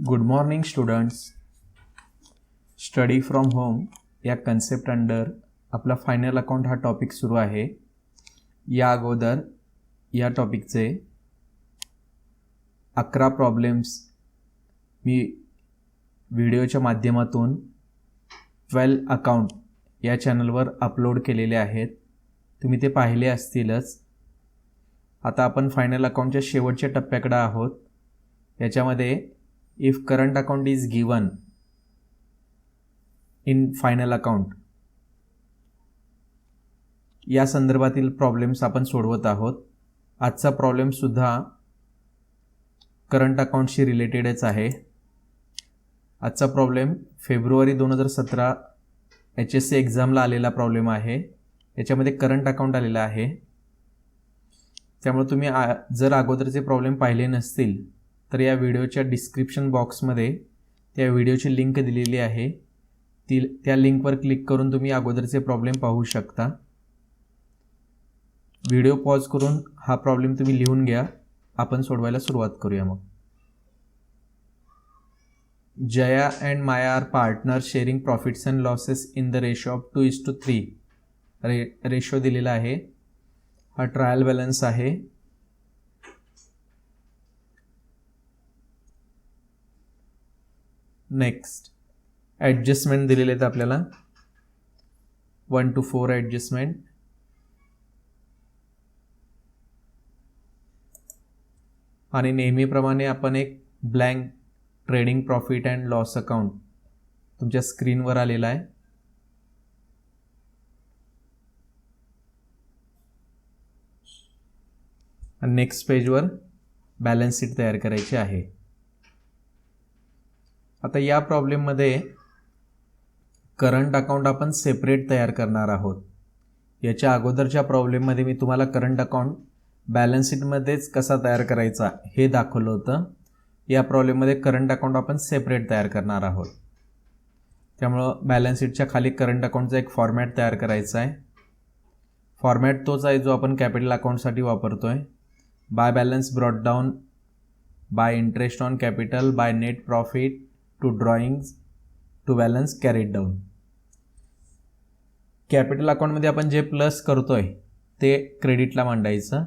Good morning students. Study from home या concept under आपला final account हा topic सुरू आहे. या अगोदर या टॉपिकचे 11 प्रॉब्लेम्स मी व्हिडिओच्या माध्यमातून 12 अकाउंट या चॅनलवर अपलोड केलेले आहेत. तुम्ही ते पाहिले असतीलच. आता आपण फायनल अकाउंटच्या शेवटच्या टप्प्याकडे आहोत. याच्यामध्ये if current account is given in final account या संदर्भातील प्रॉब्लेम्स आपण सोडवत आहोत. आजचा प्रॉब्लेमसुद्धा करंट अकाउंटशी रिलेटेडच आहे. आजचा प्रॉब्लेम फेब्रुवारी 2017 HSC एक्झामला आलेला प्रॉब्लेम आहे. याच्यामध्ये करंट अकाउंट आलेला आहे. त्यामुळे तुम्ही जर अगोदरचे प्रॉब्लेम पाहिले नसतील तर या व्हिडिओच्या डिस्क्रिप्शन बॉक्समध्ये त्या व्हिडिओची लिंक दिलेली आहे. त्या लिंकवर क्लिक करून तुम्ही अगोदरचे प्रॉब्लेम पाहू शकता. व्हिडिओ पॉज करून हा प्रॉब्लेम तुम्ही लिहून घ्या. आपण सोडवायला सुरुवात करूया. मग Jaya and Maya are partner sharing profits and losses in the ratio of 2:3 ratio दिलेला आहे. हा ट्रायल बॅलन्स आहे. नेक्स्ट ॲडजस्टमेंट दिलेले आहेत आपल्याला 1-4 ॲडजस्टमेंट. आणि नेहमीप्रमाणे आपण एक blank trading profit and loss account तुमच्या स्क्रीनवर आलेला आहे. आणि नेक्स्ट पेजवर बॅलन्स शीट तयार करायची आहे. आता या प्रॉब्लेममध्ये करंट अकाउंट आपण सेपरेट तयार करणार आहोत. याच्या अगोदरच्या प्रॉब्लेममध्ये मी तुम्हाला करंट अकाउंट बॅलन्स शीटमध्येच कसा तयार करायचा हे दाखवलं होतं. या प्रॉब्लेममध्ये करंट अकाउंट आपण सेपरेट तयार करणार आहोत. त्यामुळं बॅलन्स शीटच्या खाली करंट अकाउंटचा एक फॉर्मॅट तयार करायचा आहे. फॉर्मॅट तोच आहे जो आपण कॅपिटल अकाउंटसाठी वापरतो आहे. By balance brought down, by interest on capital, by net profit, to drawings, to balance carried down. Capital अकाउंटमध्ये आपण जे प्लस करतोय ते क्रेडिटला मांडायचं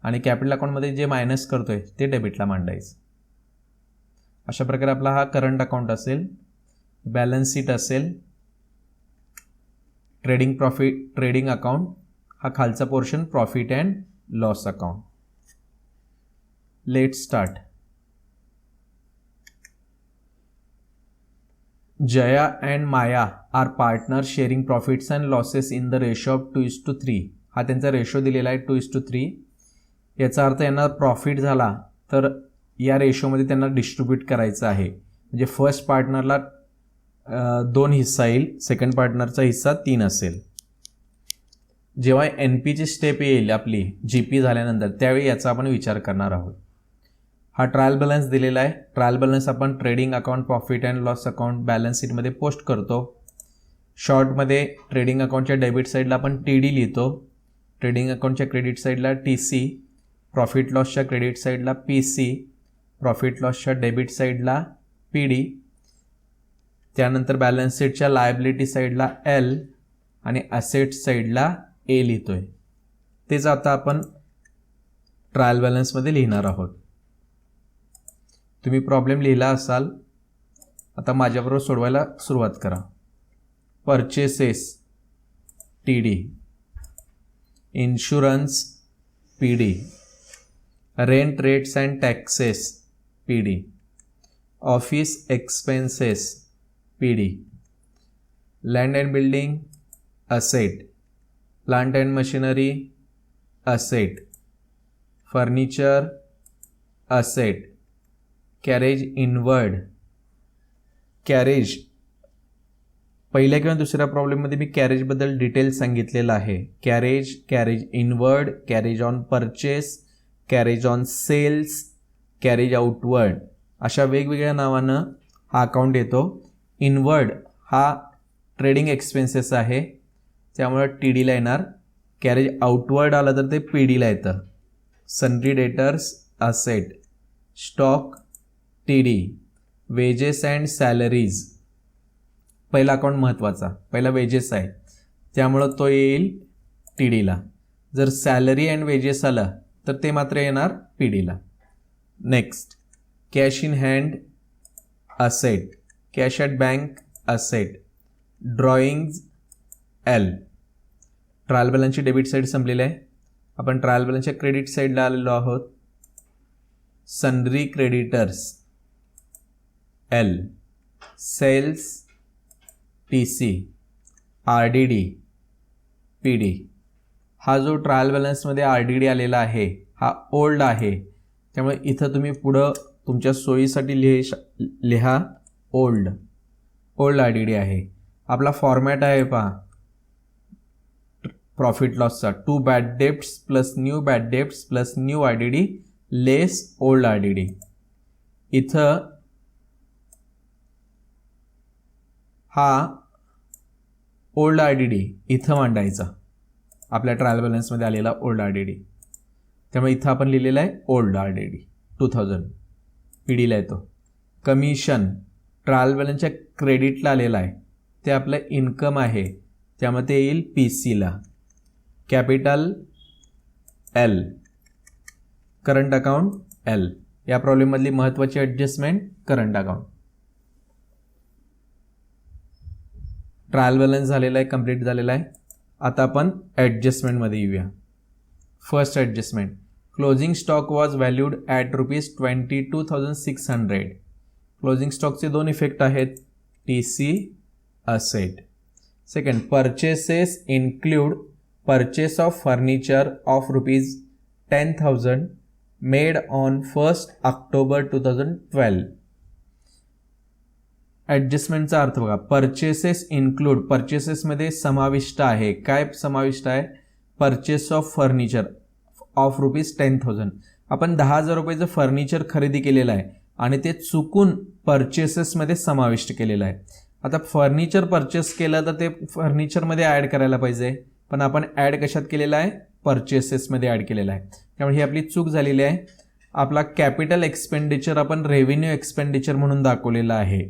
आणि कॅपिटल अकाउंटमध्ये जे मायनस करतोय ते डेबिटला मांडायचं. अशा प्रकारे आपला हा करंट अकाउंट असेल. बॅलन्स शीट असेल. ट्रेडिंग अकाउंट हा खालचा portion profit and loss account. Let start. Jaya and Maya are partners sharing profits and losses in the ratio of 2:3. हा त्यांचा रेशो दिलेला आहे 2:3. याचा अर्थ यांना प्रॉफिट झाला तर या रेशोमध्ये त्यांना डिस्ट्रीब्यूट करायचं आहे. म्हणजे फर्स्ट पार्टनरला 2 हिस्सा येईल, सेकंड पार्टनरचा हिस्सा 3 असेल. जेव्हा NPची स्टेप येईल आपली GP झाल्यानंतर त्यावेळी याचा आपण विचार करणार आहोत. हा ट्रायल बॅलन्स दिलेला आहे. ट्रायल बॅलन्स आपण trading account, profit and loss account balance शीटमध्ये पोस्ट करतो. शॉर्टमध्ये ट्रेडिंग अकाउंटच्या डेबिट साईडला आपण TD लिहितो. ट्रेडिंग अकाउंटच्या क्रेडिट साईडला TC, प्रॉफिट लॉसच्या क्रेडिट साईडला PC, प्रॉफिट लॉसच्या डेबिट साईडला PD. त्यानंतर बॅलन्स शीटच्या लायबिलिटी साईडला L आणि असेट साईडला A लिहितोय. तेच आता आपण ट्रायल बॅलन्समध्ये लिहिणार आहोत. तुम्ही प्रॉब्लेम लिहिला असाल. आता माझ्याबरोबर सोडवायला सुरुवात करा. Purchases TD, insurance PD, rent rates and taxes PD, office expenses PD, land and building asset, plant and machinery asset, furniture asset, carriage inward. Carriage पहिल्या किंवा दुसऱ्या प्रॉब्लेममध्ये मी कॅरेजबद्दल डिटेल सांगितलेलं आहे. Carriage inward, carriage on purchase, carriage on sales, carriage outward अशा वेगवेगळ्या नावानं हा अकाउंट येतो. इनवर्ड हा ट्रेडिंग एक्सपेन्सेस आहे त्यामुळं TDला येणार. कॅरेज आउटवर्ड आलं तर ते PDला येतं. Sundry debtors asset, stock TD, wedges and salaries, पहिला अकाउंट महत्त्वाचा, पहिला वेजेस आहे त्यामुळं तो येईल टी डीला. जर सॅलरी अँड वेजेस आलं तर ते मात्र येणार पी डीला. Next cash in hand asset, cash at bank asset, drawings L. Trial बॅलन्सची डेबिट साईड संपलेली आहे. आपण ट्रायल बॅलन्सच्या क्रेडिट साईडला आलेलो आहोत. Sundry creditors L, sales T C, R D D P D. हा जो ट्रायल बॅलन्समध्ये आर डी डी आलेला आहे हा ओल्ड आहे, त्यामुळे इथं तुम्ही पुढं तुमच्या सोयीसाठी लिहा ओल्ड आर डी डी आहे. आपला फॉर्मॅट आहे पहा प्रॉफिट लॉसचा, 2 bad debts plus new bad debts plus new R D D less old R D D. इथं हा ओल्ड आर डी डी इथं मांडायचा, आपल्या ट्रायल बॅलन्समध्ये आलेला ओल्ड आर डी डी. त्यामुळे इथं आपण लिहिलेलं आहे old R D D 2000 P डीला येतो. कमिशन ट्रायल बॅलन्सच्या क्रेडिटला आलेला आहे, ते आपलं इन्कम आहे त्यामुळे ते येईल पी सीला. Capital L, current account L. या प्रॉब्लेममधली महत्त्वाची adjustment current account. Trial balance झालेला आहे, कंप्लीट झालेला आहे. आता आपण ॲडजस्टमेंटमध्ये येऊया. First adjustment, closing stock was valued at ₹22,600. Closing स्टॉकचे दोन इफेक्ट आहेत, T C asset. Second, purchases include purchase of furniture of ₹10,000 made on 1 October 2012. ॲडजस्टमेंटचा अर्थ बघा, परचेसेस इन्क्लूड, परचेसेसमध्ये समाविष्ट आहे. काय समाविष्ट आहे? Purchase of furniture of ₹10,000. आपण 10,000 रुपयाचं फर्निचर खरेदी केलेलं आहे आणि ते चुकून परचेसेसमध्ये समाविष्ट केलेलं आहे. आता फर्निचर परचेस केलं तर ते फर्निचरमध्ये ॲड करायला पाहिजे, पण आपण ॲड कशात केलेलं आहे? परचेसेसमध्ये ॲड केलेलं आहे. त्यामुळे ही आपली चूक झालेली आहे. आपला कॅपिटल एक्सपेंडिचर आपण रेव्हेन्यू एक्सपेंडिचर म्हणून दाखवलेला आहे.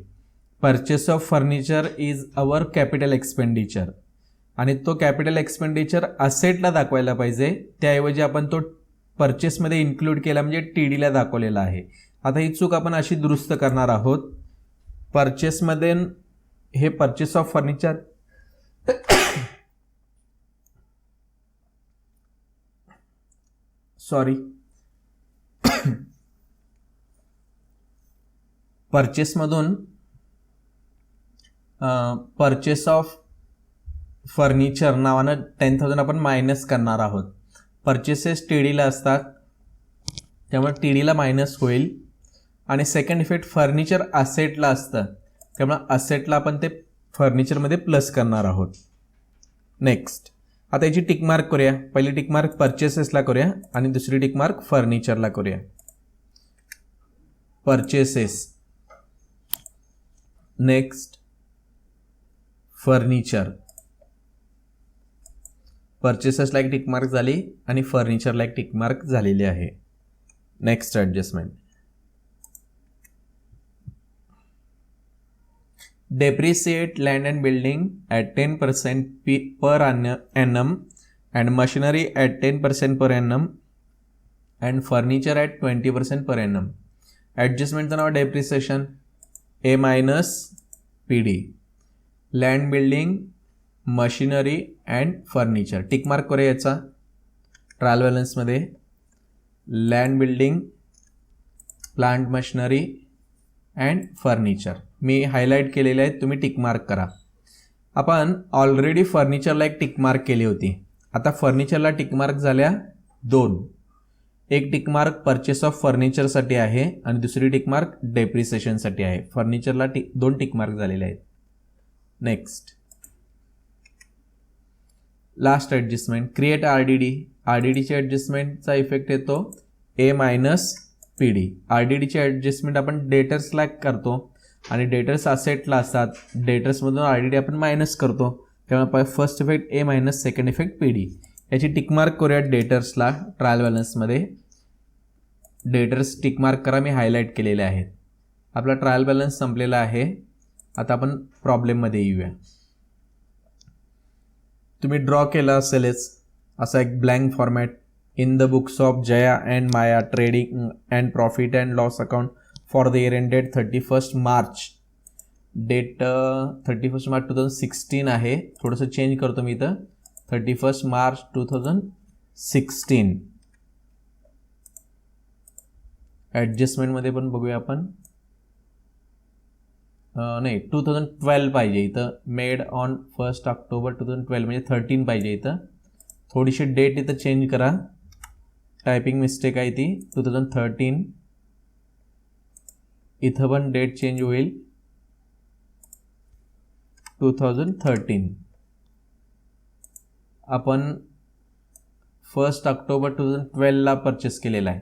Purchase of furniture is our capital expenditure आणि तो कॅपिटल एक्सपेंडिचर असेटला दाखवायला पाहिजे, त्याऐवजी आपण तो परचेसमध्ये इन्क्लूड केला म्हणजे टी डीला दाखवलेला आहे. आता ही चूक आपण अशी दुरुस्त करणार आहोत. परचेसमध्ये हे परचेस ऑफ फर्निचर परचेसमधून परचेस ऑफ फर्निचर नावानं 10,000 आपण मायनस करणार आहोत. परचेसेस टी डीला असतात त्यामुळे टी डीला मायनस होईल. आणि सेकंड इफेक्ट, फर्निचर असेटला असतं त्यामुळे असेटला आपण ते फर्निचरमध्ये प्लस करणार आहोत. नेक्स्ट, आता याची टिकमार्क करूया. पहिली टिकमार्क परचेसेसला करूया आणि दुसरी टिकमार्क फर्निचरला करूया. Purchases, next furniture. परचेसेसला एक टिकमार्क झाली आणि फर्निचरला एक टिकमार्क झालेली आहे. Next adjustment, depreciate land and building at 10% per annum and machinery at 10% per annum and furniture at 20% per annum. Adjustment now depreciation A minus PD, land building, machinery and furniture. Tick mark करूया याचा trial बॅलन्समध्ये. Land building, plant machinery and furniture me highlight केलेले आहेत, तुम्ही tick mark करा. आपण already फर्निचरला एक tick mark केली होती. आता फर्निचरला टिक मार्क झाल्या 2. एक टिक मार्क परचेस ऑफ फर्निचरसाठी आहे आणि दुसरी टिक मार्क डेप्रिसिएशनसाठी आहे. फर्निचरला 2 टिक मार्क झालेले आहेत. Next, last adjustment, create R D D. R D डीची ॲडजस्टमेंटचा इफेक्ट येतो A minus P D. R D डीची ॲडजस्टमेंट आपण डेटर्सला करतो आणि डेटर्स असेटला असतात. डेटर्समधून आर डी डी आपण मायनस करतो, त्यामुळे first effect A minus second effect P D. याची टिकमार्क करूया डेटर्सला ट्रायल बॅलन्समध्ये. डेटर्स टिकमार्क करा, मी हायलाईट केलेले आहेत. आपला ट्रायल बॅलन्स संपलेला आहे. आता आपण प्रॉब्लेममध्ये येऊया. तुम्ही ड्रॉ केला असेलच असा एक blank format. In the books of Jaya and Maya trading and profit and loss account for the year ended 31 March. Date 31 March 2016 आहे. थोडंसं चेंज करतो मी इथं. 31 मार्च 2016. ॲडजस्टमेंटमध्ये पण बघूया आपण. नाही 2012 पाहिजे इथं. मेड ऑन 1 ऑक्टोबर 2012 म्हणजे 13 पाहिजे इथं. थोडीशी डेट इथं चेंज करा. टायपिंग मिस्टेक आहे ती. 2013. इथं पण डेट चेंज होईल. 2013. आपण 1 ऑक्टोबर 2012ला परचेस केलेला आहे,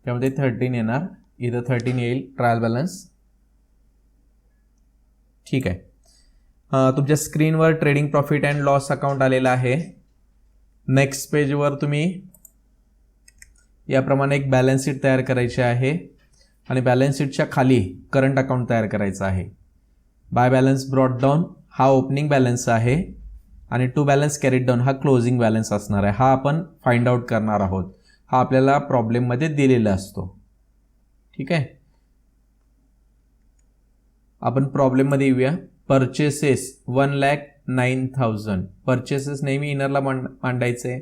त्यामध्ये 13 येणार. इथं 13 येईल ट्रायल बॅलन्स. ठीक आहे. तुमच्या स्क्रीनवर trading profit and loss account आलेला आहे. नेक्स्ट पेजवर तुम्ही याप्रमाणे एक बॅलन्स शीट तयार करायची आहे आणि बॅलन्स शीटच्या खाली करंट अकाउंट तयार करायचं आहे. बाय बॅलन्स ब्रॉट डाऊन हा ओपनिंग बॅलन्स आहे आणि टू बॅलन्स कॅरीड डाऊन हा क्लोजिंग बॅलन्स असणार आहे. हा आपण फाइंड आउट करणार आहोत. हा आपल्याला प्रॉब्लेममध्ये दिलेला असतो. ठीक आहे. आपण प्रॉब्लेममध्ये येऊया. परचेसेस 1,09,000. परचेसेस नेहमी इनरला मांडायचे.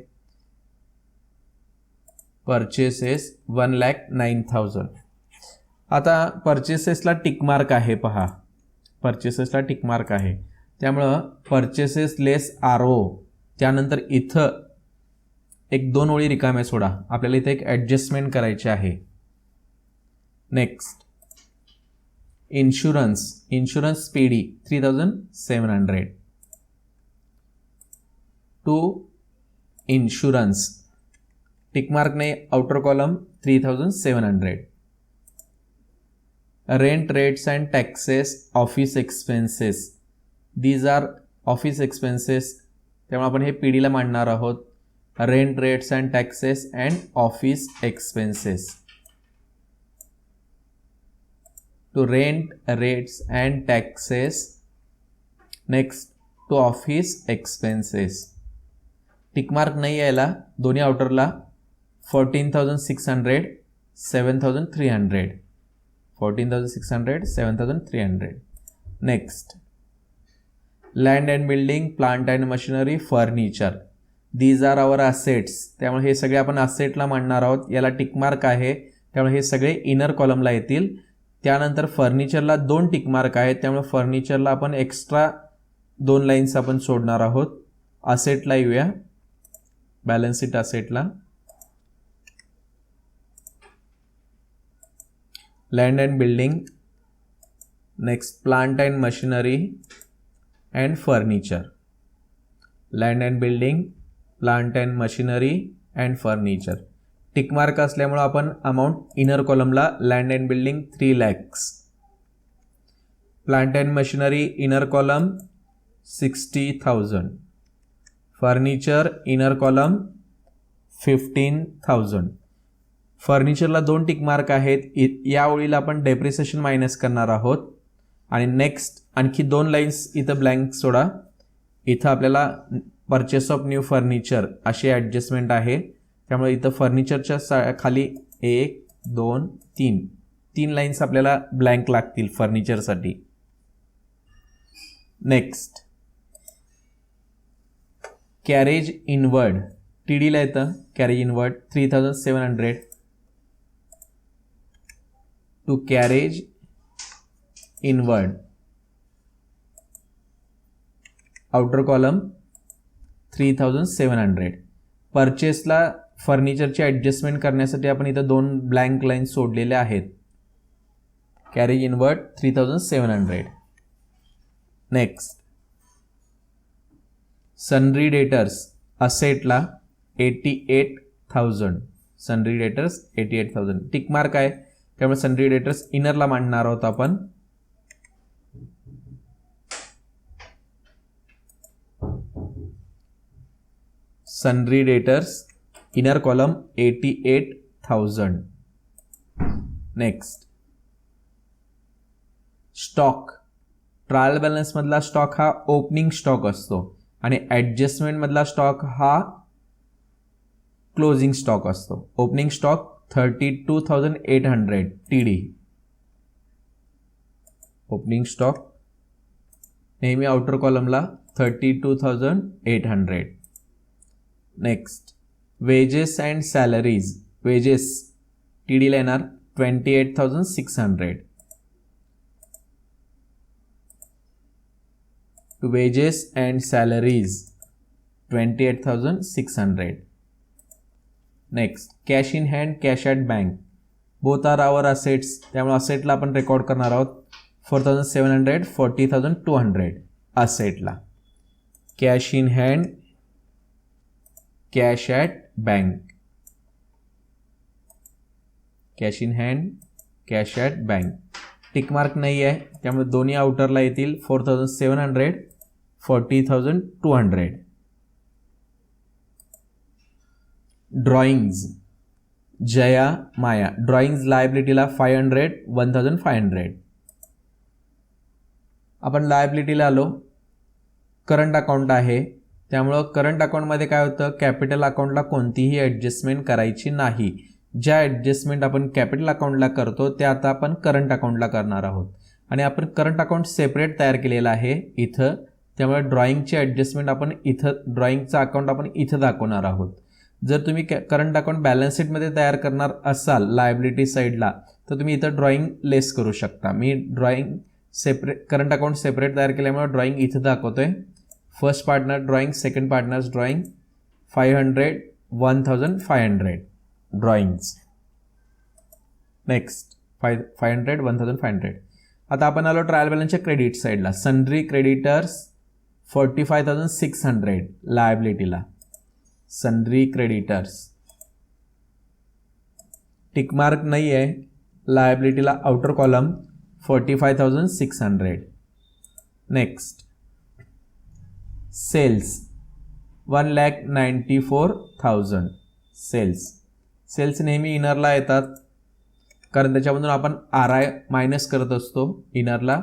परचेसेस 1,09,000. आता परचेसेसला टिकमार्क आहे पहा. परचेसेसला टिकमार्क आहे, त्यामुळं परचेसेस लेस RO. त्यानंतर इथं एक 2 ओळी रिकाम्या सोडा. आपल्याला इथे एक ॲडजस्टमेंट करायची आहे. Next insurance PD 3,700. To insurance tick mark नाही, outer column 3,700. Rent rates and taxes office expenses. These are office expenses, त्यामुळे आपण हे PDला मांडणार आहोत. Rent rates and taxes and office expenses. To rent rates and taxes. Next to office expenses. Tick mark नाही यायला दोन्ही आउटरला. 14,600 7,300. 14,600 7,300. Next land and building, plant and machinery, furniture. These are our assets, त्यामुळे हे सगळे आपण असेटला मांडणार आहोत. याला टिकमार्क आहे, त्यामुळे हे सगळे इनर कॉलमला येतील. त्यानंतर फर्निचरला 2 टिकमार्क आहेत, त्यामुळे फर्निचरला आपण एक्स्ट्रा 2 लाईन्स आपण सोडणार आहोत. असेटला येऊया. बॅलन्स शीट असेटला land and building, next plant and machinery and furniture. Land and building, plant and machinery and furniture. Tick mark असल्यामुळं आपण अमाऊंट इनर कॉलमला land and building 3 lakhs. Plant and machinery inner column 60,000. Furniture inner column 15,000. फर्निचरला 2 tick mark आहेत. या ओळीला आपण depreciation minus करणार आहोत. आणि नेक्स्ट आणखी 2 लाईन्स इथं ब्लँक सोडा. इथं आपल्याला परचेस ऑफ न्यू फर्निचर अशी ॲडजस्टमेंट आहे, त्यामुळे इथं फर्निचरच्या खाली 1 2 3 लाईन्स आपल्याला ब्लँक लागतील फर्निचरसाठी. नेक्स्ट कॅरेज इनवर्ड TDला येतं. Carriage inward 3,700. To carriage inward outer column 3,700. परचेसला फर्निचरची ॲडजस्टमेंट करण्यासाठी आपण इथं 2 ब्लँक लाईन सोडलेल्या आहेत. Carriage inward 3,700. Next sundry debtors असेटला 88,000. Sundry debtors 88,000. टिकमार्क आहे, त्यामुळे सनरी डेटर्स इनरला मांडणार आहोत आपण. Sundry debtors inner column 88,000. Next stock, trial बॅलन्समधला स्टॉक हा ओपनिंग स्टॉक असतो आणि ॲडजस्टमेंटमधला स्टॉक हा क्लोजिंग स्टॉक असतो. Opening stock 32,800 TD. Opening stock नेहमी आउटर कॉलमला 32,800. Next wages and salaries. Wages TDला येणार 28,600. Wages and salaries 28,600. Next cash in hand, cash at bank. Both are our assets, त्यामुळे असेटला आपण रेकॉर्ड करणार आहोत 4,700, 40,200 असेटला. Cash in hand, cash at bank. Cash in hand, cash at bank. Tick mark नाही आहे त्यामुळे दोन्ही आउटरला येतील 4,700, 40,200. ड्रॉइंग्ज जया माया. ड्रॉइंग्ज लायबिलिटीला 500, 1,500. आपण लायबिलिटीला आलो. करंट अकाउंट आहे त्यामुळं करंट अकाउंटमध्ये काय होतं, कॅपिटल अकाउंटला कोणतीही ॲडजस्टमेंट करायची नाही. ज्या ॲडजस्टमेंट आपण कॅपिटल अकाउंटला करतो त्या आता आपण करंट अकाउंटला करणार आहोत आणि आपण करंट अकाउंट सेपरेट तयार केलेलं आहे इथं. त्यामुळे ड्रॉइंगची ॲडजस्टमेंट आपण इथं, ड्रॉइंगचं अकाउंट आपण इथं दाखवणार आहोत. जर तुम्ही करंट अकाउंट बॅलन्स शीटमध्ये तयार करणार असाल लायबिलिटी साईडला तर तुम्ही इथं ड्रॉइंग लेस करू शकता. मी drawing separate, current account separate तयार केल्यामुळे ड्रॉइंग इथं दाखवतोय. First partner drawing, second partners drawing 500, 1,500 drawings. Next 500, 1,500. आता आपण आलो ट्रायल बॅलन्सच्या क्रेडिट साईडला. सन्ड्री क्रेडिटर्स 45,600 लायबिलिटीला. सन्ड्री क्रेडिटर्स टिकमार्क नाही आहे लायबिलिटीला, outer column 45,600. Next sales 1,94,000. Sales नेहमी इनरला येतात कारण त्याच्यामधून आपण RI मायनस करत असतो. इनरला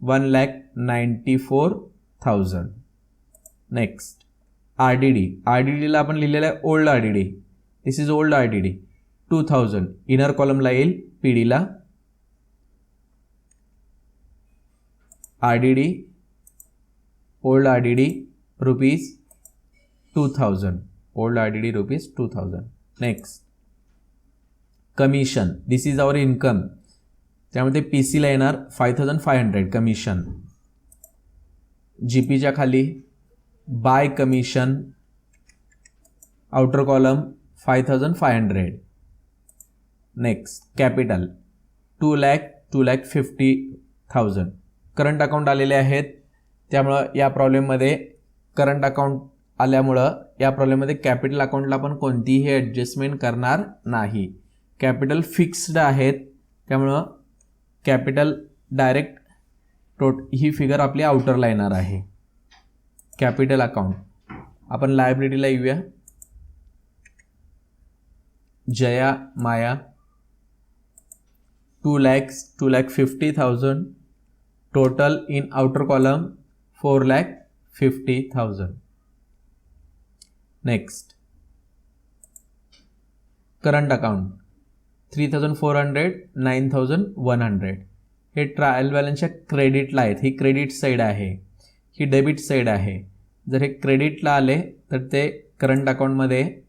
1,94,000. नेक्स्ट RDDला आपण लिहिलेलं आहे old RDD. This is old RDD 2,000. Inner कॉलमला येईल PDला. RDD old RDD ₹2,000. Old RDD ₹2,000. Next commission. This is our income त्यामध्ये PCला येणार 5,500 कमिशन. GPच्या खाली by commission, outer column 5,500. Next capital 2,50,000. Current account आलेले आहेत त्यामुळं या प्रॉब्लेममध्ये करंट अकाउंट आल्यामुळं या प्रॉब्लेममध्ये कॅपिटल अकाउंटला पण कोणतीही ॲडजस्टमेंट करणार नाही. कॅपिटल फिक्स्ड आहेत त्यामुळं कॅपिटल डायरेक्ट ही फिगर आपली आउटरला येणार आहे. कॅपिटल अकाउंट आपण लायबिलिटीला येऊया. जया माया 2,50,000. Total in outer column 4,50,000. Next current account 3,400, 9,100. हे ट्रायल बॅलन्सच्या क्रेडिटला आहेत. ही क्रेडिट साईड आहे, ही डेबिट साईड आहे. जर हे क्रेडिटला आले तर ते करंट अकाउंटमध्ये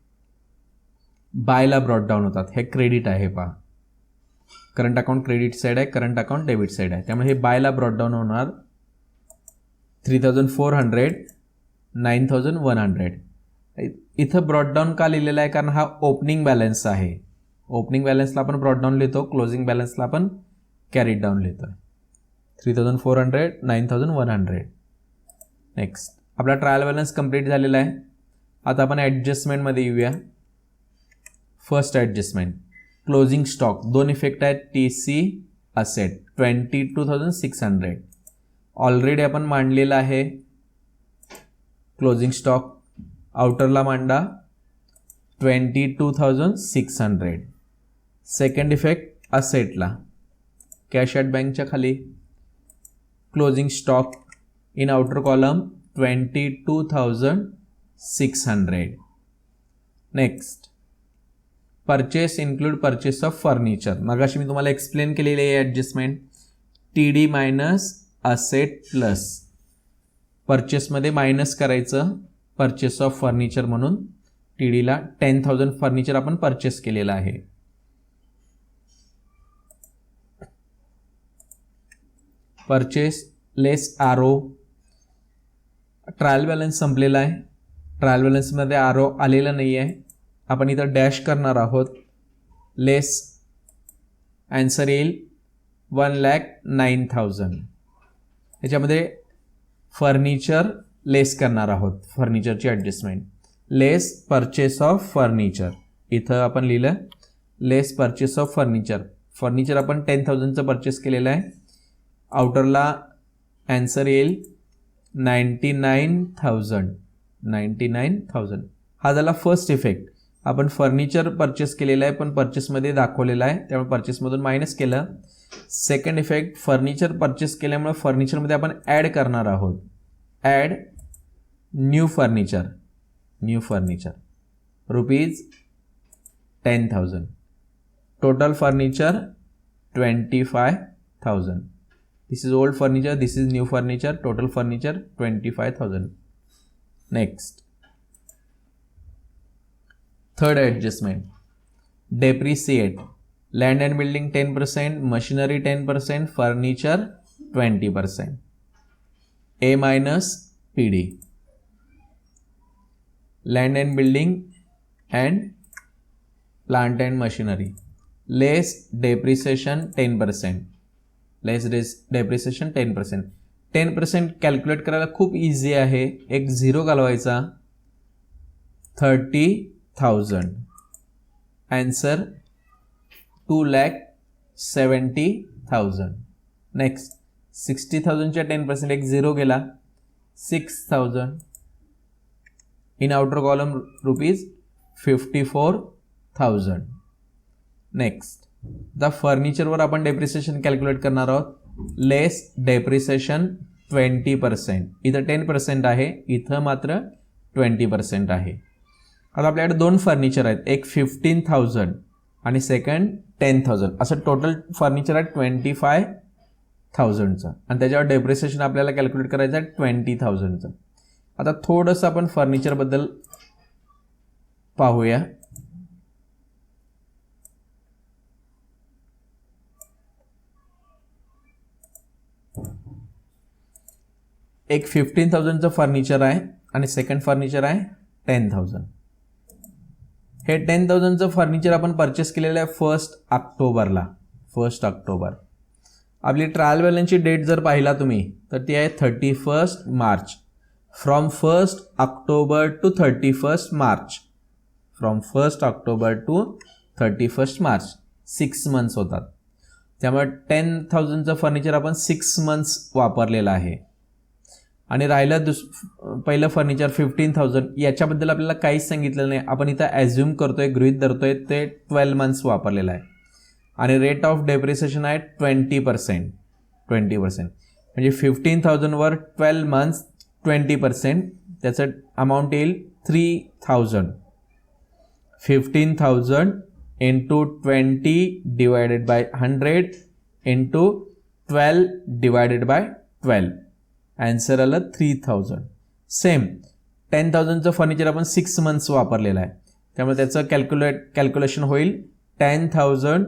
बायला ब्रॉट डाऊन होतात. हे क्रेडिट आहे पहा. करंट अकाउंट क्रेडिट साईड आहे, करंट अकाउंट डेबिट साईड आहे. त्यामुळे हे बायला ब्रॉट डाऊन होणार 3,400, 9,100. इथं ब्रॉट डाऊन का लिहिलेला आहे कारण हा ओपनिंग बॅलन्स आहे. ओपनिंग बॅलन्सला आपण ब्रॉट डाऊन लिहितो, क्लोजिंग बॅलन्सला आपण कॅरीड डाऊन लिहितो. 3,400, 9,100. नेक्स्ट आपला ट्रायल बॅलन्स कंप्लीट झालेला आहे. आता आपण ॲडजस्टमेंटमध्ये येऊया. First adjustment closing stock. दोन इफेक्ट आहेत. TC असेट 22,600 ऑलरेडी आपण मांडलेला आहे. क्लोजिंग स्टॉक आउटरला मांडा 22,600. सेकंड इफेक्ट असेटला कॅश ॲट बँकच्या खाली closing stock in outer column 22,600. Next purchase include purchase of furniture. मगाशी मी तुम्हाला एक्सप्लेन केलेली आहे adjustment. TD minus asset plus परचेसमध्ये मायनस करायचं परचेस ऑफ फर्निचर म्हणून TDला 10,000 फर्निचर आपण परचेस केलेलं आहे. परचेस लेस आरो. ट्रायल बॅलन्स संपलेला आहे. ट्रायल बॅलन्समध्ये आरो आलेला नाही आहे. आपण इथं डॅश करणार आहोत. लेस आन्सर येईल 1,09,000. याच्यामध्ये फर्निचर लेस करणार आहोत. फर्निचरची adjustment less purchase of furniture. इथं आपण लिहिलं less purchase of furniture. Furniture आपण 10,000चं परचेस केलेलं आहे. आउटरला आन्सर येईल 99,000. 99,000 हा झाला फर्स्ट इफेक्ट. आपण फर्निचर परचेस केलेलं आहे पण परचेसमध्ये दाखवलेलं आहे त्यामुळे परचेसमधून मायनस केलं. सेकंड इफेक्ट फर्निचर परचेस केल्यामुळे फर्निचरमध्ये आपण ॲड करणार आहोत. Add new furniture. New furniture rupees 10,000. Total furniture 25,000. This is old furniture, this is new furniture. Total furniture 25,000. Next third adjustment depreciate. Land and building 10%, machinery 10%, furniture 20%. A minus PD. Land and building and plant and machinery. Less depreciation 10%. Less depreciation 10%. 10% calculate करायला खूप easy आहे. एक 0 घालवायचा. 30,000. Answer 2,70,000. Next 60,000च्या 10% एक 0 गेला. 6,000. In outer column rupees 54,000. Next the फर्निचरवर आपण depreciation calculate करणार आहोत. Less depreciation 20%. इथं 10% आहे, इथं मात्र 20% आहे. आता आपल्याकडे दोन फर्निचर आहेत. एक 15,000 आणि सेकंड 10,000. असं टोटल फर्निचर आहे 25,000चं आणि त्याच्यावर डेप्रिसिएशन आपल्याला कॅल्क्युलेट करायचं आहे 20,000चं. आता थोडंसं आपण फर्निचरबद्दल पाहूया. एक 15,000चं फर्निचर आहे आणि सेकंड फर्निचर आहे 10,000. हे 10,000चं फर्निचर आपण परचेस केलेलं आहे 1 ऑक्टोबरला. 1 ऑक्टोबर. आपली ट्रायल बॅलन्सची डेट जर पाहिला तुम्ही तर ती आहे 31 March. From 1 October to 31 March. From 1 October to 31 March 6 months होतात. त्यामुळे 10,000चं फर्निचर आपण 6 मंथ्स वापरलेलं आहे. आणि राहिलं पहिलं फर्निचर 15,000 याच्याबद्दल आपल्याला काहीच सांगितलेलं नाही. आपण इथं ॲझ्युम करतोय, गृहीत धरतोय ते 12 मंथ्स वापरलेलं आहे. आणि रेट ऑफ डेप्रिसिएशन आहे 20%. 20% म्हणजे 15,000वर 12 मंथ्स 20%. त्याचं अमाऊंट येईल 3,000. 15,000 into 20 divided by 100 into 12 divided by 12. Answer आलं 3,000. सेम 10,000चं फर्निचर आपण 6 मंथ्स वापरलेलं आहे. त्यामुळे त्याचं कॅल्क्युलेशन होईल 10,000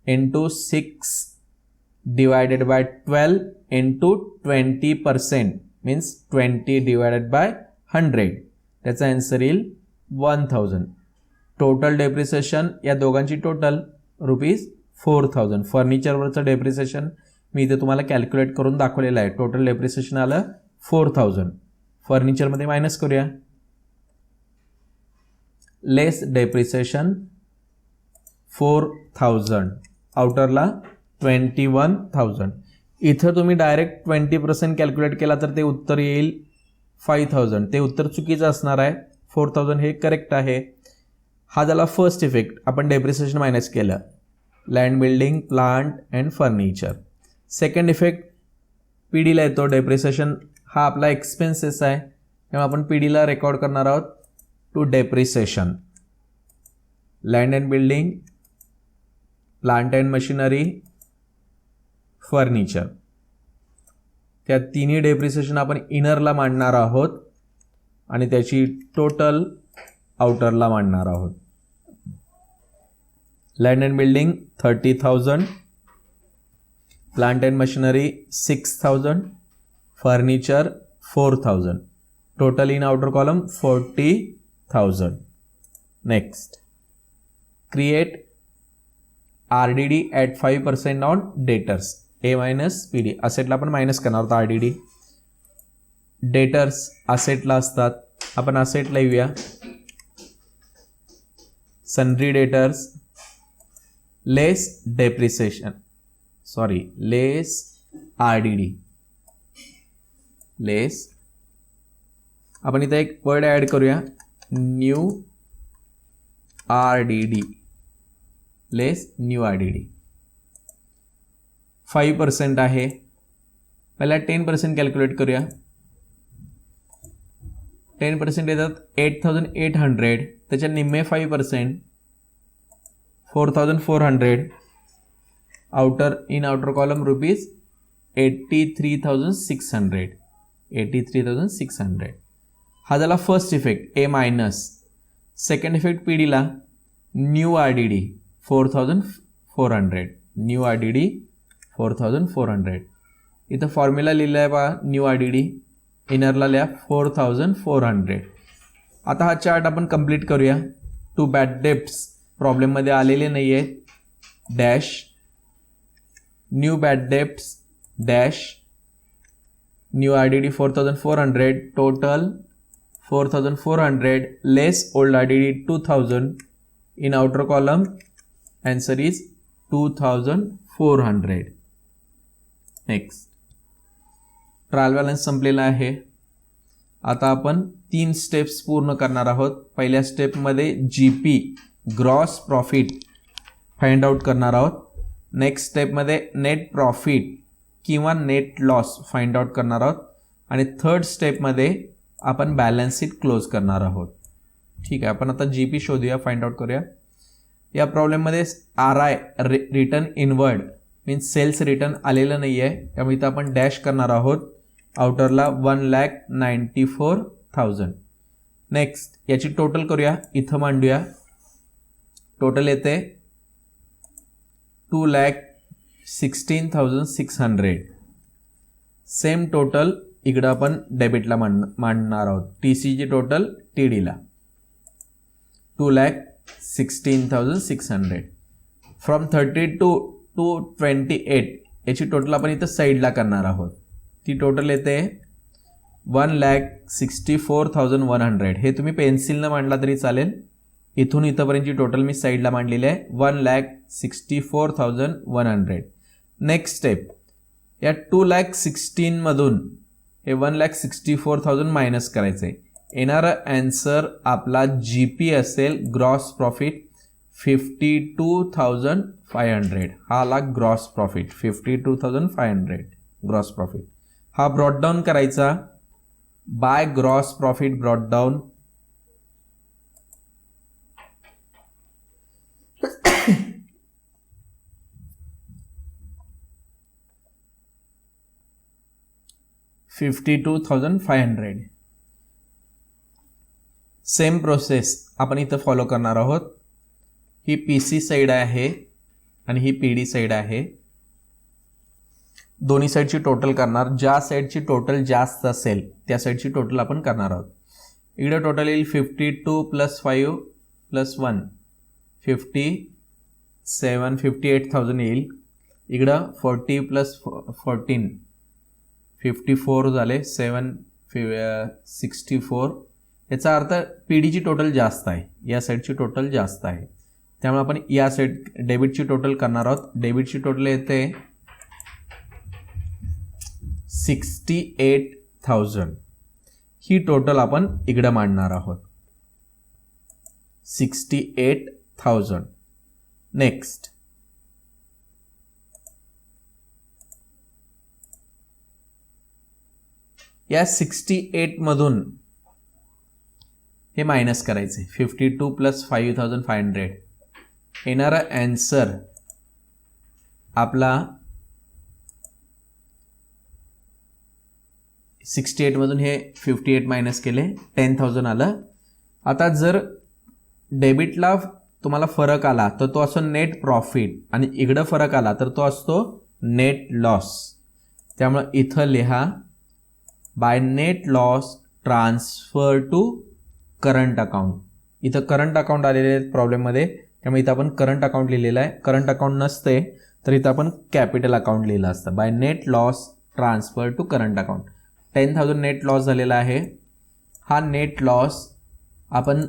into 6 divided by 12 into 20% means 20 divided by 100. त्याचा आन्सर येईल 1,000. टोटल डेप्रिसिएशन या दोघांची टोटल रुपीज 4,000. फर्निचरवरचं डेप्रिसिएशन मी इथे तुम्हाला कॅल्क्युलेट करून दाखवलेलं आहे. टोटल डेप्रिसिएशन आलं 4,000. फर्निचरमध्ये मायनस करूया. लेस डेप्रिसिएशन 4,000. आउटरला 21,000. इथं तुम्ही डायरेक्ट 20% कॅल्क्युलेट केला तर ते उत्तर येईल 5,000. ते उत्तर चुकीचं असणार आहे. 4,000 हे करेक्ट आहे. हा झाला फर्स्ट इफेक्ट. आपण डेप्रिसिएशन मायनस केलं. Land building, plant and furniture. Second effect P डीला येतो. डेप्रिसिएशन हा आपला एक्सपेन्सेस आहे, त्यामुळे आपण पी डीला रेकॉर्ड करणार आहोत to depreciation. Land and building, plant and machinery, furniture, त्या तिन्ही डेप्रिसिएशन आपण इनरला मांडणार आहोत आणि त्याची टोटल आउटरला मांडणार आहोत. Land and building 30,000, plant and machinery 6,000, furniture 4,000, total in outer column 40,000. Next, create RDD at 5% on debtors. A minus P D. असेटला आपण मायनस करणार आहोत RDD. डेटर्स असेटला असतात, आपण असेट लिहूया. सन्ड्री डेटर्स लेस डेप्रिसिएशन, लेस RDD, लेस. आपण इथे एक वर्ड ॲड करूया, न्यू RDD, लेस न्यू RDD. 5% आहे. पहिला 10% कॅल्क्युलेट करूया. 10% येतात 8,800, त्याच्या निम्मे 5%, 4,400. Outer in outer column rupees 83,600, 83,600. हा झाला first effect A minus. Second effect P डीला न्यू RDD 4,400, न्यू RDD 4,400. इथं फॉर्म्युला लिहिला आहे बा, न्यू RDD इनरला लिहा 4,400. आता हा चार्ट आपण कंप्लीट करूया. टू बॅड डेप्ट्स प्रॉब्लेममध्ये आलेले नाही आहेत. Dash new bad debts dash new RDD 4,400, total 4,400 less old RDD 2,000. In outer column answer is 2,400. Next, trial balance संपलेला आहे. आता आपण 3 स्टेप्स पूर्ण करणार आहोत. पहिल्या स्टेपमध्ये GP gross profit find out करणार आहोत. नेक्स्ट स्टेपमध्ये नेट प्रॉफिट किंवा नेट लॉस फाइंड आउट करणार आहोत. आणि थर्ड स्टेपमध्ये आपण बॅलन्स शीट क्लोज करणार आहोत. ठीक आहे, आपण आता GP शोधूया, फाइंड आउट करूया. या प्रॉब्लेममध्ये RI return inward means sales return आलेलं नाही आहे, त्यामुळे इथं आपण डॅश करणार आहोत. आउटरला 1,94,000. नेक्स्ट, याची टोटल करूया, इथं मांडूया. टोटल येते 2,16,600. सेम टोटल इकडं आपण डेबिटला मांडणार आहोत. TCची टोटल TDला 2,16,600. फ्रॉम 32 टू 28 याची टोटल आपण इथं साईडला करणार आहोत. ती टोटल येते 1,64,100. हे तुम्ही पेन्सिलनं मांडला तरी चालेल. इथून इथंपर्यंतची टोटल मी साईडला मांडलेली आहे 1,64,100. नेक्स्ट स्टेप, या 2,16,000 मधून हे 1,64,000 मायनस करायचं आहे. येणारा आन्सर आपला GP असेल ग्रॉस प्रॉफिट 52,500. हा आला ग्रॉस प्रॉफिट 52,500 ग्रॉस प्रॉफिट. हा ब्रॉट डाऊन करायचा by gross profit brought down. $52,500. Same process आपण इथं फॉलो करणार आहोत. ही PC साईड आहे आणि ही PD साईड आहे. दोन्ही साईडची टोटल करणार. ज्या साईडची टोटल जास्त असेल त्या साईडची टोटल आपण करणार आहोत. इकडे टोटल येईल 52 + 5 + 1 57 58,000 येईल. इकडं 40 + 14 54 झाले 7 64. याचा अर्थ PDची टोटल जास्त आहे, या साईडची टोटल जास्त आहे, त्यामुळे आपण या साईड डेबिटची टोटल करणार आहोत. डेबिटची टोटल येते 68,000. ही टोटल आपण इकडे मांडणार आहोत 68,000. नेक्स्ट, या 68 मधून हे मायनस करायचे. 52 + 5500 येणारा आन्सर आपला 68 मधून हे 58 मायनस केले 10,000 आलं. आता जर डेबिटला तुम्हाला फरक आला तर तो असतो नेट प्रॉफिट आणि इकडं फरक आला तर तो असतो नेट लॉस. त्यामुळे इथं लिहा by net loss transfer to current account. इथं करंट अकाउंट आलेले आहेत प्रॉब्लेममध्ये, त्यामुळे इथं आपण करंट अकाउंट लिहिलेलं आहे. करंट अकाउंट नसते तर इथं आपण कॅपिटल अकाउंट लिहिलं असतं. By net loss transfer to current account. 10,000 net loss झालेला आहे. हा नेट लॉस आपण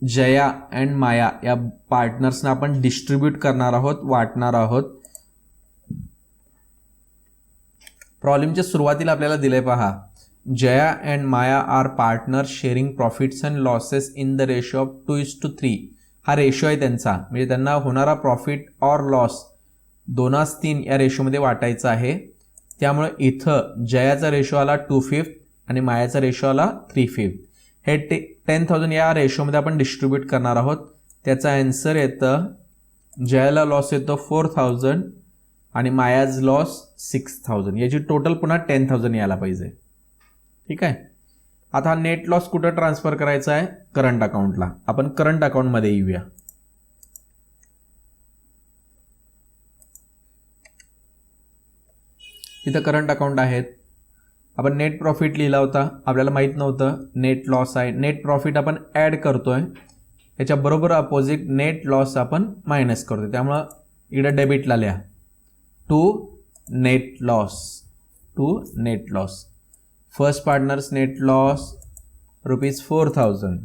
जया अँड माया या पार्टनर्सना आपण डिस्ट्रीब्यूट करणार आहोत, वाटणार आहोत. प्रॉब्लेमच्या सुरुवातीला आपल्याला दिले पहा, Jaya and Maya are partner sharing profits and losses in the ratio of 2:3. हा रेशो आहे त्यांचा, म्हणजे त्यांना होणारा प्रॉफिट ऑर लॉस 2:3 या रेशोमध्ये वाटायचा आहे. त्यामुळे इथं जयाचा रेशो आला 2/5 आणि मायाचा रेशो आला 3/5. हे 10,000 या रेशोमध्ये आपण डिस्ट्रीब्यूट करणार आहोत. त्याचा आन्सर येतं, जयाला लॉस येतो 4,000 आणि मायाज लॉस 6,000. याची टोटल पुन्हा 10,000 यायला पाहिजे. ठीक आहे. आता हा नेट लॉस कुठं ट्रान्सफर करायचा आहे? करंट अकाउंटला. आपण करंट अकाउंटमध्ये येऊया. इथं करंट अकाउंट आहेत. आपण नेट प्रॉफिट लिहिला होता, आपल्याला माहीत नव्हतं नेट लॉस आहे. नेट प्रॉफिट आपण ॲड करतोय, याच्या बरोबर अपोजिट नेट लॉस आपण मायनस करतोय. त्यामुळं इकडे डेबिटला लिहा to net loss. To net loss. First partners net loss ₹4,000.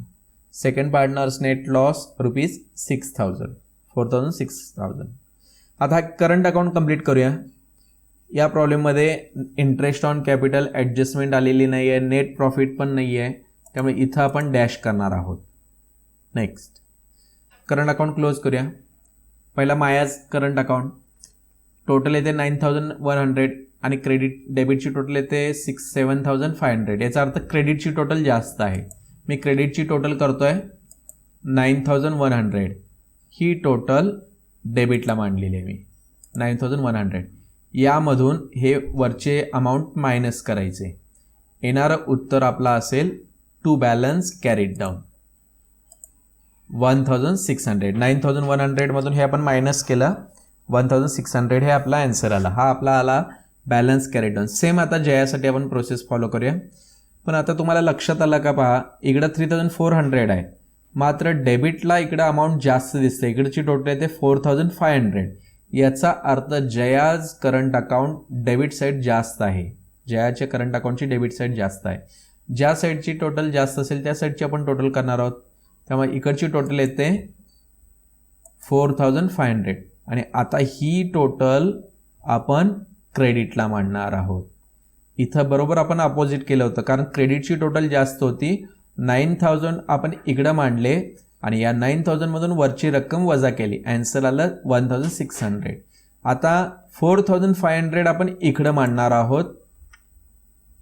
Second partners net loss ₹6,000. 4,000 6,000. आता हा करंट अकाउंट कंप्लीट करूया. या प्रॉब्लेममध्ये इंटरेस्ट ऑन कॅपिटल ॲडजस्टमेंट आलेली नाही आहे, नेट प्रॉफिट पण नाही आहे, त्यामुळे इथं आपण डॅश करणार आहोत. नेक्स्ट करंट अकाउंट क्लोज करूया. पहिला मायाज करंट अकाउंट. टोटल येते 9,100 आणि डेबिटची टोटल येते 7,500. याचा अर्थ क्रेडिटची टोटल जास्त आहे. मी क्रेडिटची टोटल करतोय 9,100. ही टोटल डेबिटला मांडलेली आहे मी 9,100. यामधून हे वरचे अमाऊंट मायनस करायचे. येणारं उत्तर आपला असेल टू बॅलन्स कॅरीड डाऊन 1,600. 9,100 मधून हे आपण मायनस केलं, 1,600 हे आपला आन्सर आला. हा आपला आला बॅलन्स कॅरीड डाऊन. सेम आता जयासाठी आपण प्रोसेस फॉलो करूया. पण आता तुम्हाला लक्षात आलं का पहा, इकडं 3,400 आहे, मात्र डेबिटला इकडं अमाऊंट जास्त दिसते. इकडची टोटल येते 4,500. याचा अर्थ जयाज करंट अकाउंट डेबिट साईड जास्त आहे. जयाच्या करंट अकाउंटची डेबिट साईड जास्त आहे. ज्या साईडची टोटल जास्त असेल त्या साईडची आपण टोटल करणार आहोत. त्यामुळे इकडची टोटल येते 4,500 आणि आता ही टोटल आपण क्रेडिटला मांडणार आहोत. इथं बरोबर आपण अपोजिट केलं होतं, कारण क्रेडिटची टोटल जास्त होती. 9,000 आपण इकडं मांडले आणि या 9,000 मधून वरची रक्कम वजा केली. आन्सर आलं 1,600. आता 4,500 आपण इकडं मांडणार आहोत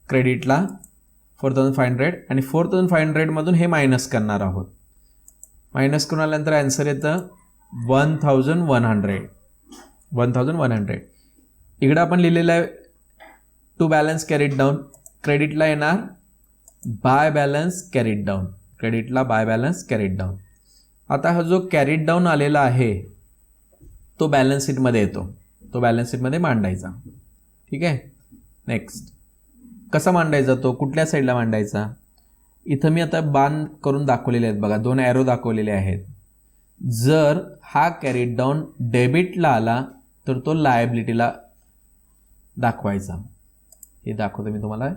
क्रेडिटला 4,500 आणि 4,500 मधून हे मायनस करणार आहोत. मायनस करून आल्यानंतर आन्सर येतं 1,100. 1,100. इकडं आपण लिहिलेलं आहे टू बॅलन्स कॅरीड डाऊन. क्रेडिटला येणार बाय बॅलन्स कॅरीड डाऊन. क्रेडिटला बाय बॅलन्स कॅरीड डाऊन. आता हा जो कॅरीड डाऊन आलेला आहे तो बॅलन्स शीटमध्ये येतो, तो बॅलन्स शीटमध्ये मांडायचा. ठीक आहे. नेक्स्ट कसा मांडायचा, तो कुठल्या साईडला मांडायचा? इथं मी आता बाण करून दाखवलेले आहेत बघा, 2 ॲरो दाखवलेले आहेत. जर हा कॅरीड डाऊन डेबिटला आला तर तो लायबिलिटीला दाखवायचा. हे दाखवतो मी तुम्हाला.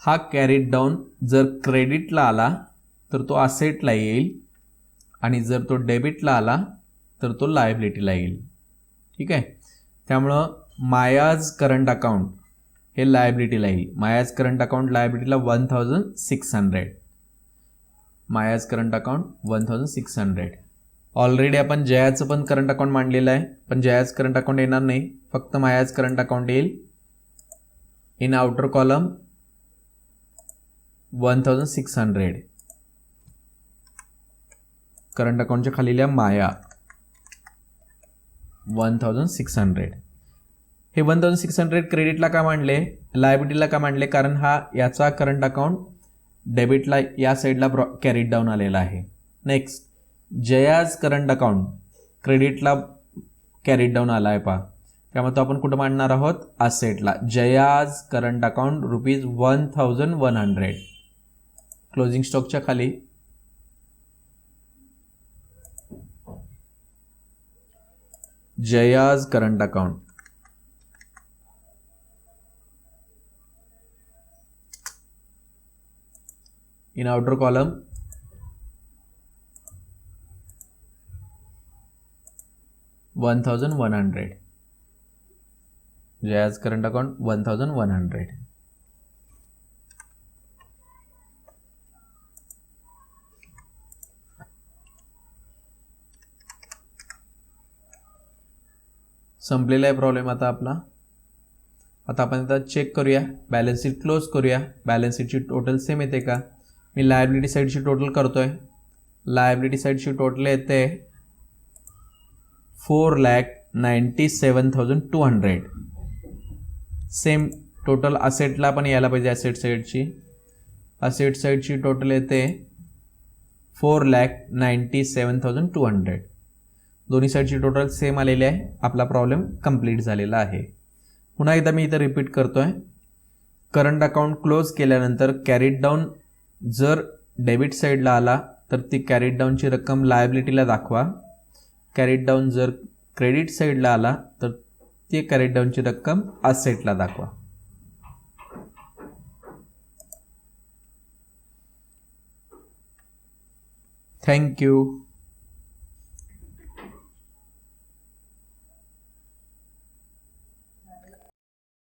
हा कॅरीड डाऊन जर क्रेडिटला आला तर तो असेटला येईल आणि जर तो डेबिटला आला तर तो लायबिलिटीला येईल. ठीक आहे. त्यामुळं मायाज करंट अकाउंट हे लायबिलिटीला येईल. मायाज करंट अकाउंट लायबिलिटीला 1600. Maya's current account 1600. ऑलरेडी आपण जयाचं पण करंट अकाउंट मांडलेलं आहे, पण जयाज करंट अकाउंट येणार नाही, फक्त मायाज करंट अकाउंट येईल. In outer column 1600. करंट अकाउंटच्या खाली लिहा माया 1600. हे 1600 क्रेडिटला का मांडले, लायबिलिटीला का मांडले, कारण हा याचा करंट अकाउंट डेबिटला या साईडला कॅरीड डाऊन आलेला आहे. नेक्स्ट जयाज करंट अकाउंट क्रेडिटला कॅरीड डाऊन आला आहे पहा, त्यामुळे तो आपण कुठं मांडणार आहोत, असेटला. Jaya's current account ₹1100. क्लोजिंग स्टॉकच्या खाली Jaya's current account in outer column 1100. Jaya's current account 1100. संपलेला आहे प्रॉब्लेम आता आपला. आता आपण आता चेक करूया, बॅलन्स शीट क्लोज करूया. बॅलन्स शीटची टोटल सेम येते का, मी लायबिलिटी साईडची टोटल करतोय. लायबिलिटी साईडची टोटल येते 4,97,200. सेम टोटल असेटला पण यायला पाहिजे. असेट साईडची टोटल येते 4,97,200. दोन्ही साईडची टोटल सेम आलेली आहे. आपला प्रॉब्लेम कंप्लीट झालेला आहे. पुन्हा एकदा मी इथं रिपीट करतोय. करंट अकाउंट क्लोज केल्यानंतर कॅरीड डाऊन जर डेबिट साईडला आला तर ती कॅरीड डाऊनची रक्कम लायबिलिटीला दाखवा. कॅरीड डाऊन जर क्रेडिट साईडला आला तर ती कॅरीड डाऊनची रक्कम असेटला दाखवा. थँक्यू.